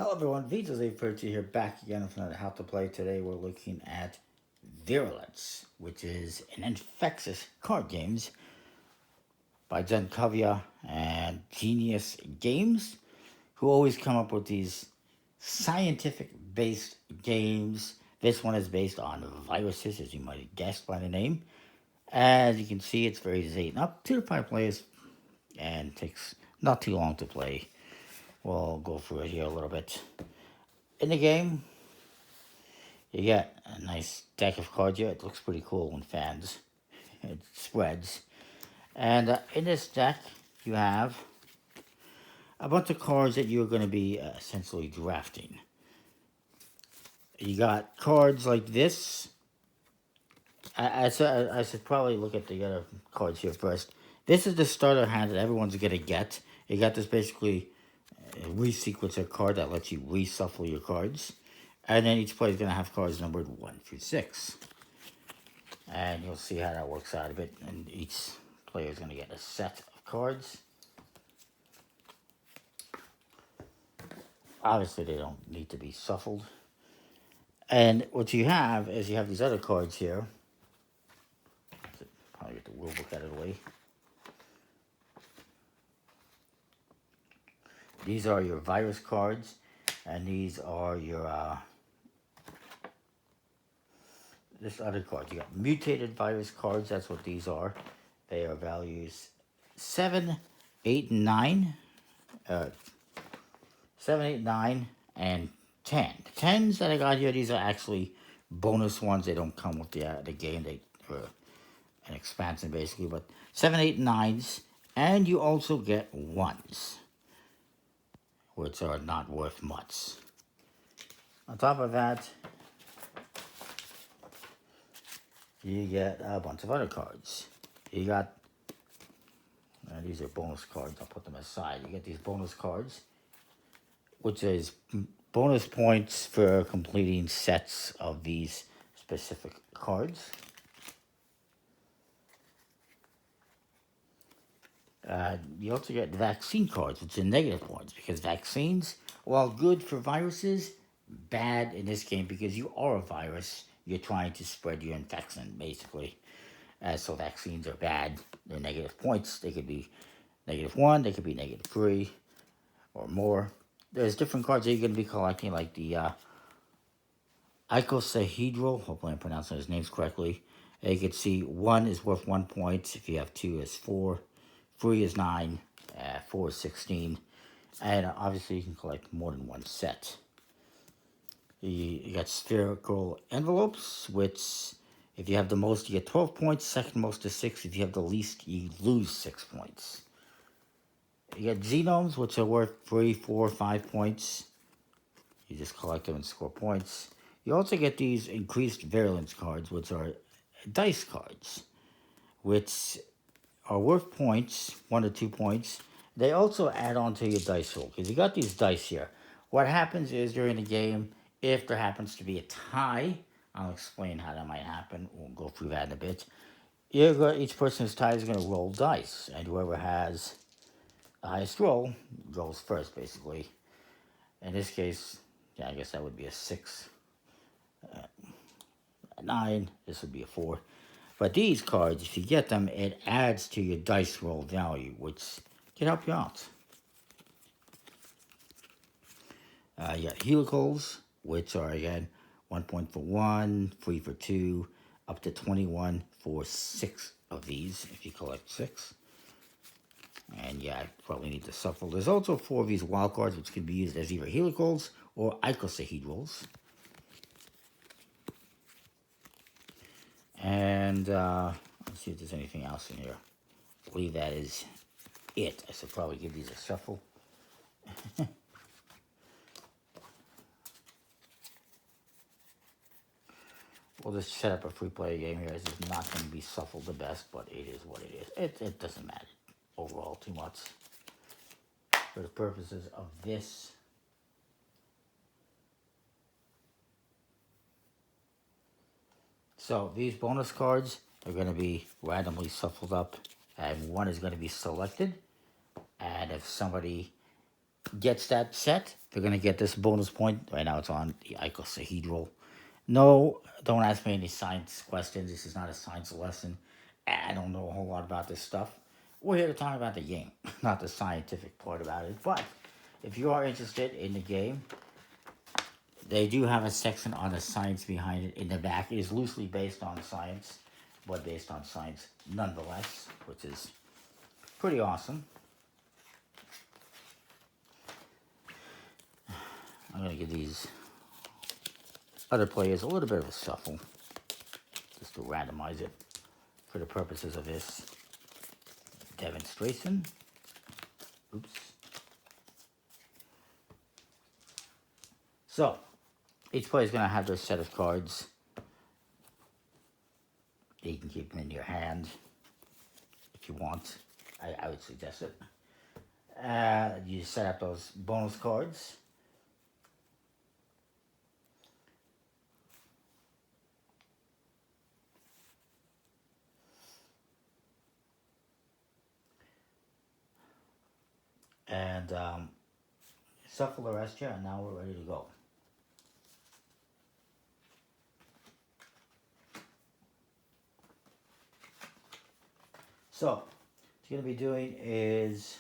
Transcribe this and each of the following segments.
Hello everyone, Vito's A here back again with another How to Play. Today we're looking at Virulence, which is an infectious card games by Zen Kavya and Genius Games, who always come up with these scientific based games. This one is based on viruses, as you might have guessed by the name. As you can see, it's very easy, up 2 to 5 players, and takes not too long to play. We'll go through it here a little bit. In the game, you get a nice deck of cards here. It looks pretty cool when fans. It spreads. And in this deck, you have a bunch of cards that you're going to be essentially drafting. You got cards like this. I should probably look at the other cards here first. This is the starter hand that everyone's going to get. You got this basically resequencer card that lets you reshuffle your cards. And then each player is going to have cards numbered 1 through 6. And you'll see how that works out a bit. And each player is going to get a set of cards. Obviously, they don't need to be shuffled. And what you have is you have these other cards here. Probably get the rule book out of the way. These are your virus cards. And these are your this other card. You got mutated virus cards. That's what these are. They are values 7, 8, and 9. 7, 8, 9, and 10. The 10s that I got here, these are actually bonus ones. They don't come with the game. They are an expansion basically. But 7, 8, and 9s. And you also get 1s, which are not worth much. On top of that, you get a bunch of other cards. You got, these are bonus cards, I'll put them aside. You get these bonus cards, which is bonus points for completing sets of these specific cards. You also get vaccine cards, which are negative points, because vaccines, while good for viruses, bad in this game because you are a virus. You're trying to spread your infection, basically. So vaccines are bad. They're negative points. They could be -1, they could be -3, or more. There's different cards that you're going to be collecting, like the icosahedral. Hopefully I'm pronouncing his names correctly. You can see 1 is worth 1 point. If you have 2, it's 4. 3 is 9. 4 is 16. And obviously you can collect more than one set. You got spherical envelopes, which if you have the most, you get 12 points. Second most is 6. If you have the least, you lose 6 points. You got genomes, which are worth 3, 4, 5 points. You just collect them and score points. You also get these increased virulence cards, which are dice cards, which are worth points, 1 to 2 points. They also add on to your dice roll, because you got these dice here. What happens is during the game, if there happens to be a tie, I'll explain how that might happen. We'll go through that in a bit. Each person who's tied is going to roll dice, and whoever has the highest roll goes first, basically. In this case, yeah, I guess that would be a 6. A 9, this would be a 4. But these cards, if you get them, it adds to your dice roll value, which can help you out. You got helicals, which are, again, 1 point for 1, 3 for 2, up to 21 for 6 of these, if you collect 6. And yeah, I probably need to shuffle. There's also 4 of these wild cards, which can be used as either helicals or icosahedrals. And let's see if there's anything else in here. I believe that is it. I should probably give these a shuffle. We'll just set up a free play game here. This is not going to be shuffled the best, but it is what it is. It doesn't matter overall too much. For the purposes of this, so these bonus cards are going to be randomly shuffled up, and 1 is going to be selected. And if somebody gets that set, they're going to get this bonus point. Right now it's on the icosahedral. No, don't ask me any science questions. This is not a science lesson. I don't know a whole lot about this stuff. We're here to talk about the game, not the scientific part about it. But if you are interested in the game, they do have a section on the science behind it in the back. It is loosely based on science, but based on science nonetheless, which is pretty awesome. I'm going to give these other players a little bit of a shuffle, just to randomize it for the purposes of this demonstration. Oops. So, each player is going to have their set of cards. You can keep them in your hand if you want. I would suggest it. You set up those bonus cards. And shuffle the rest here, and now we're ready to go. So, what you're going to be doing is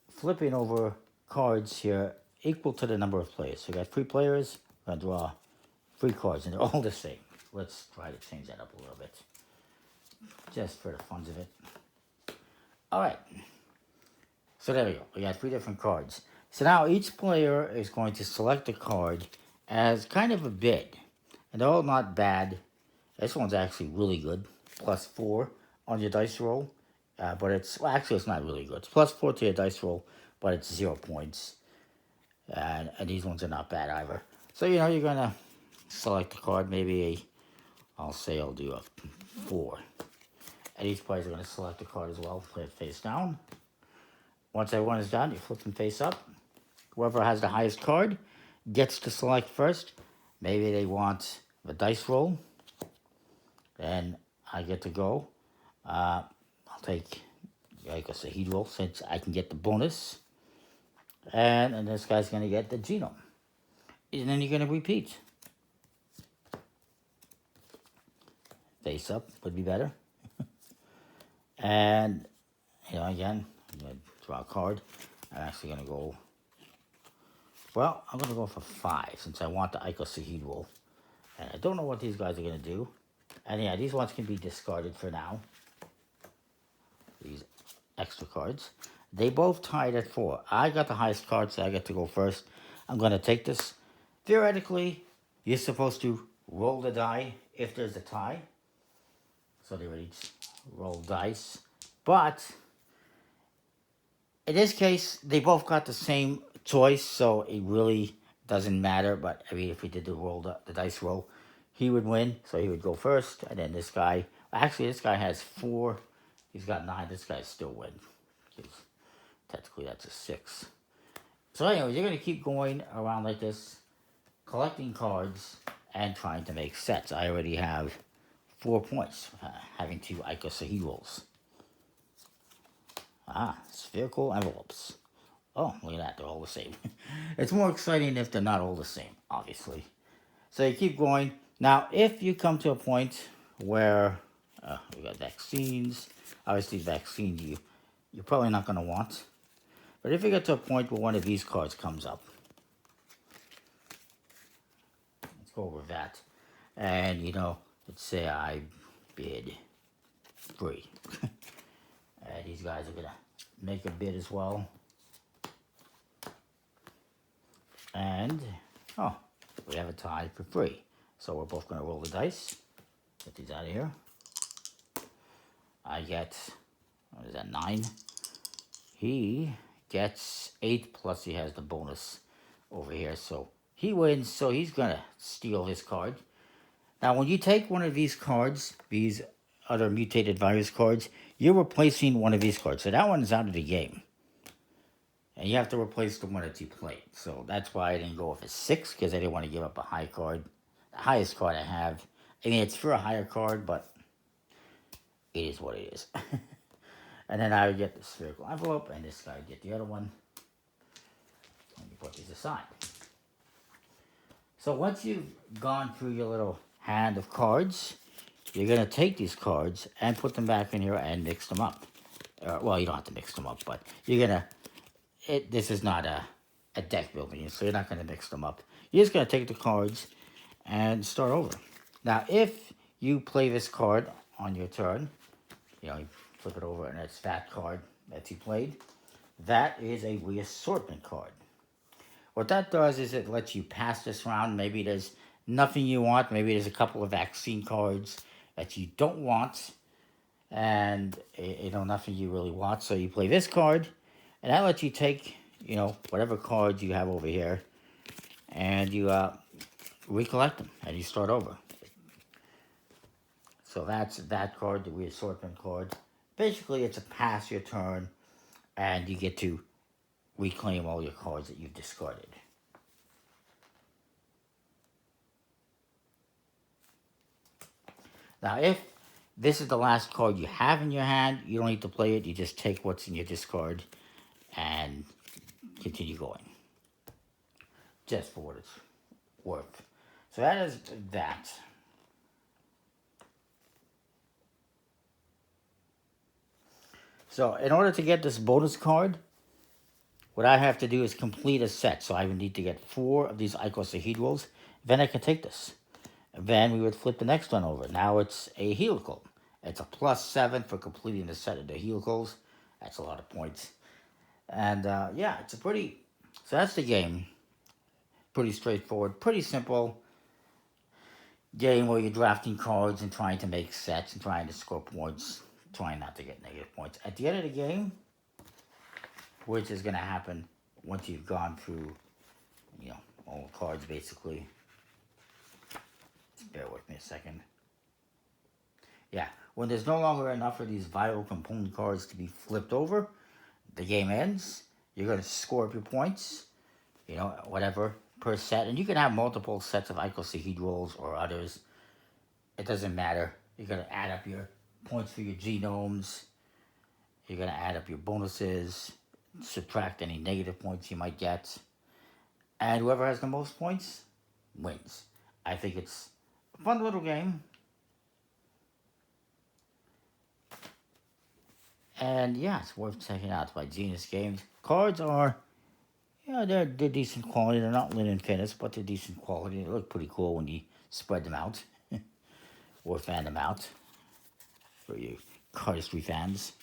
flipping over cards here equal to the number of players. So you got 3 players, I'm going to draw 3 cards, and they're all the same. Let's try to change that up a little bit, just for the fun of it. All right. So there we go. We got 3 different cards. So now each player is going to select a card as kind of a bid. And they're all not bad. This one's actually really good. +4 on your dice roll. But it's, well, actually it's not really good. It's +4 to your dice roll, but it's 0 points. And these ones are not bad either. So, you know, you're going to select a card, maybe I'll say I'll do a 4. And each player is going to select a card as well, play it face down. Once everyone is done, you flip them face up. Whoever has the highest card gets to select first. Maybe they want the dice roll. Then I get to go. I'll take icosahedral since I can get the bonus. And this guy's going to get the genome. And then you're going to repeat. Face up would be better. And, you know, again, I'm going to draw a card. I'm actually going to go, well, I'm going to go for 5 since I want the icosahedral. And I don't know what these guys are going to do. And yeah, these ones can be discarded for now. These extra cards. They both tied at 4. I got the highest card, so I get to go first. I'm going to take this. Theoretically, you're supposed to roll the die if there's a tie. So they would each roll dice. But in this case, they both got the same choice, so it really doesn't matter. But I mean, if we did the dice roll, he would win, so he would go first. And then this guy, actually, this guy has 4. He's got 9. This guy still wins. Technically, that's a 6. So anyway, you're going to keep going around like this, collecting cards and trying to make sets. I already have 4 points, having 2 icosahedrals. Spherical envelopes. Oh, look at that, they're all the same. It's more exciting if they're not all the same, obviously. So you keep going. Now, if you come to a point where we got vaccines, obviously vaccines you're probably not going to want. But if you get to a point where one of these cards comes up, let's go over that. And, you know, let's say I bid 3. And these guys are going to make a bid as well. And, oh, we have a tie for 3. So we're both going to roll the dice. Get these out of here. I get, what is that, 9? He gets 8, plus he has the bonus over here. So he wins, so he's going to steal his card. Now, when you take one of these cards, these other mutated virus cards, you're replacing one of these cards. So that one's out of the game. And you have to replace the one that you played. So that's why I didn't go with a 6, because I didn't want to give up a high card. The highest card I have, I mean, it's for a higher card, but it is what it is. And then I would get the spherical envelope, and this guy would get the other one. Let me put these aside. So once you've gone through your little hand of cards, you're going to take these cards and put them back in here and mix them up. Well, you don't have to mix them up, but you're going to... This is not a deck building, so you're not going to mix them up. You're just going to take the cards and start over. Now, if you play this card on your turn, you flip it over and it's that card that you played, that is a reassortment card. What that does is it lets you pass this round. Maybe there's nothing you want. Maybe there's a couple of vaccine cards that you don't want, and nothing you really want. So you play this card, and that lets you take whatever cards you have over here, and you recollect them, and you start over. So that's that card, the reassortment card. Basically, it's a pass your turn, and you get to reclaim all your cards that you've discarded. Now, if this is the last card you have in your hand, you don't need to play it. You just take what's in your discard and continue going. Just for what it's worth. So that is that. So in order to get this bonus card, what I have to do is complete a set. So I would need to get 4 of these icosahedrals. Then I can take this. Then we would flip the next one over. Now it's a helical. It's a +7 for completing the set of the helicals. That's a lot of points. And yeah, it's a pretty... So that's the game. Pretty straightforward, pretty simple game where you're drafting cards and trying to make sets and trying to score points, trying not to get negative points. At the end of the game, which is going to happen once you've gone through, all the cards basically. Just bear with me a second. Yeah, when there's no longer enough of these vital component cards to be flipped over, the game ends. You're going to score up your points, whatever, per set. And you can have multiple sets of icosahedrals or others. It doesn't matter. You're going to add up your points for your genomes. You're going to add up your bonuses, subtract any negative points you might get. And whoever has the most points wins. I think it's a fun little game. And yeah, it's worth checking out by Genius Games. Cards are, they're decent quality. They're not linen finished, but they're decent quality. They look pretty cool when you spread them out or fan them out for you cardistry fans.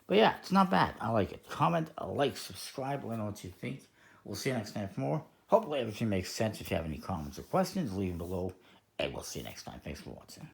But yeah, it's not bad. I like it. Comment, like, subscribe. Let me know what you think. We'll see you next time for more. Hopefully everything makes sense. If you have any comments or questions, leave them below. And we'll see you next time. Thanks for watching.